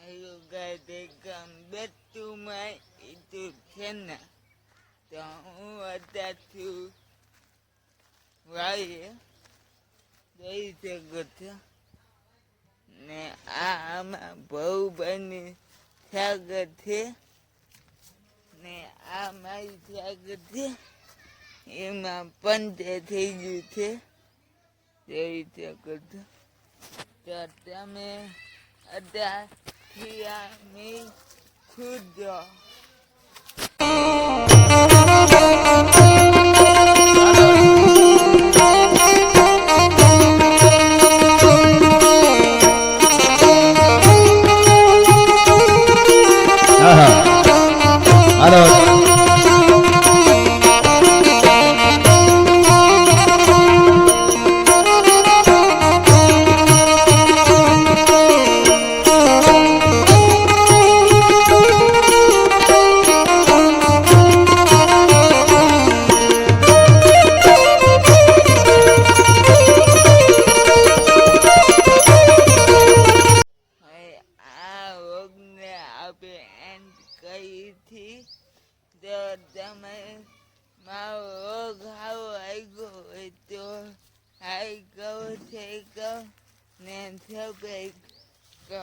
ગામ બેતુમાં ઈતું છે ને તો હું અત્યારથી વાળી જઈ શકું છું ને આમાં બહુ બની સ્વાગત છે ને આ મારી સ્વાગત છે એમાં પંચે થઈ ગયું છે જઈ શકો છો તો તમે અત્યારથી આ મેં ખુદો કઈથી તો તમે મારો રોગ આવો આવ્યો હોય તો હાઈ કહો છે કહો ને સફાઈ કહો.